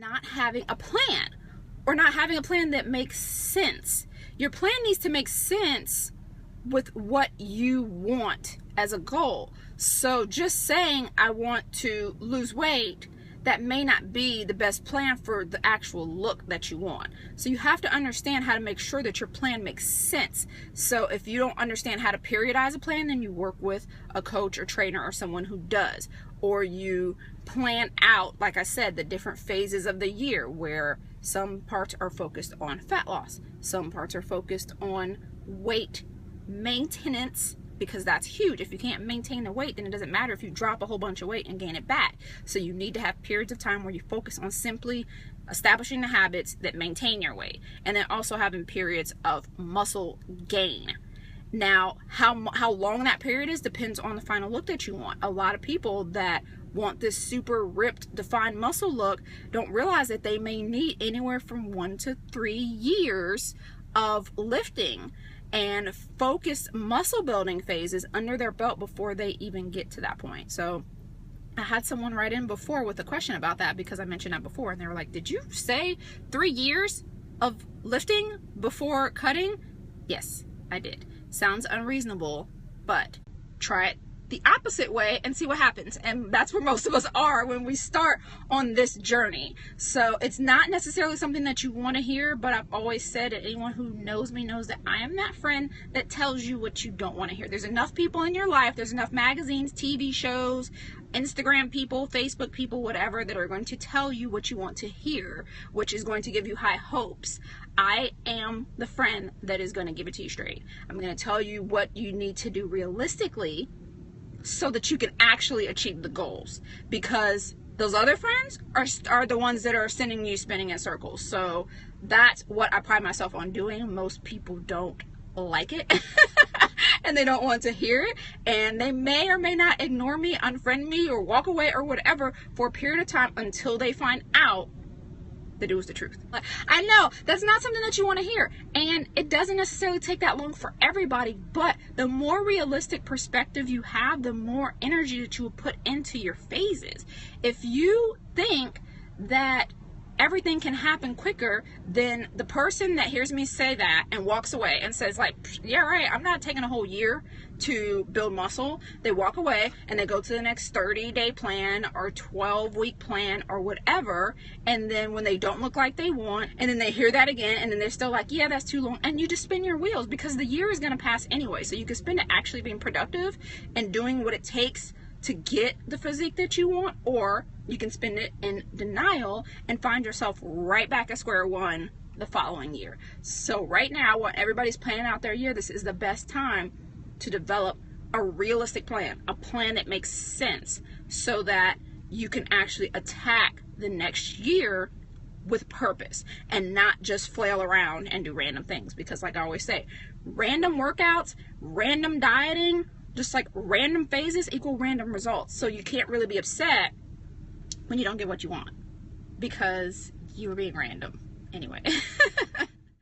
not having a plan, or not having a plan that makes sense. Your plan needs to make sense with what you want as a goal. So just saying I want to lose weight, that may not be the best plan for the actual look that you want. So you have to understand how to make sure that your plan makes sense. So if you don't understand how to periodize a plan, then you work with a coach or trainer or someone who does. Or you plan out, like I said, the different phases of the year, where some parts are focused on fat loss, some parts are focused on weight maintenance, because that's huge. If you can't maintain the weight, then it doesn't matter if you drop a whole bunch of weight and gain it back. So you need to have periods of time where you focus on simply establishing the habits that maintain your weight, and then also having periods of muscle gain. Now, how long that period is depends on the final look that you want. A lot of people that want this super ripped, defined muscle look don't realize that they may need anywhere from 1 to 3 years of lifting and focused muscle building phases under their belt before they even get to that point. So I had someone write in before with a question about that, because I mentioned that before, and they were like, did you say 3 years of lifting before cutting? Yes, I did. Sounds unreasonable, but try it the opposite way and see what happens. And that's where most of us are when we start on this journey. So it's not necessarily something that you want to hear, but I've always said that anyone who knows me knows that I am that friend that tells you what you don't want to hear. There's enough people in your life, there's enough magazines, TV shows, Instagram people, Facebook people, whatever, that are going to tell you what you want to hear, which is going to give you high hopes. I am the friend that is going to give it to you straight. I'm going to tell you what you need to do realistically so that you can actually achieve the goals, because those other friends are the ones that are sending you spinning in circles. So that's what I pride myself on doing. Most people don't like it and they don't want to hear it, and they may or may not ignore me, unfriend me, or walk away or whatever for a period of time until they find out that it was the truth. I know that's not something that you want to hear, and it doesn't necessarily take that long for everybody, but the more realistic perspective you have, the more energy that you will put into your phases. If you think that everything can happen quicker, then the person that hears me say that and walks away and says like, yeah, right, I'm not taking a whole year to build muscle. They walk away and they go to the next 30-day plan or 12-week plan or whatever, and then when they don't look like they want, and then they hear that again, and then they're still like, yeah, that's too long, and you just spin your wheels, because the year is going to pass anyway. So you can spend it actually being productive and doing what it takes to get the physique that you want, or you can spend it in denial and find yourself right back at square one the following year. So right now, when everybody's planning out their year, this is the best time to develop a realistic plan, a plan that makes sense, so that you can actually attack the next year with purpose and not just flail around and do random things. Because like I always say, random workouts, random dieting, just like random phases equal random results. So you can't really be upset when you don't get what you want, because you were being random anyway.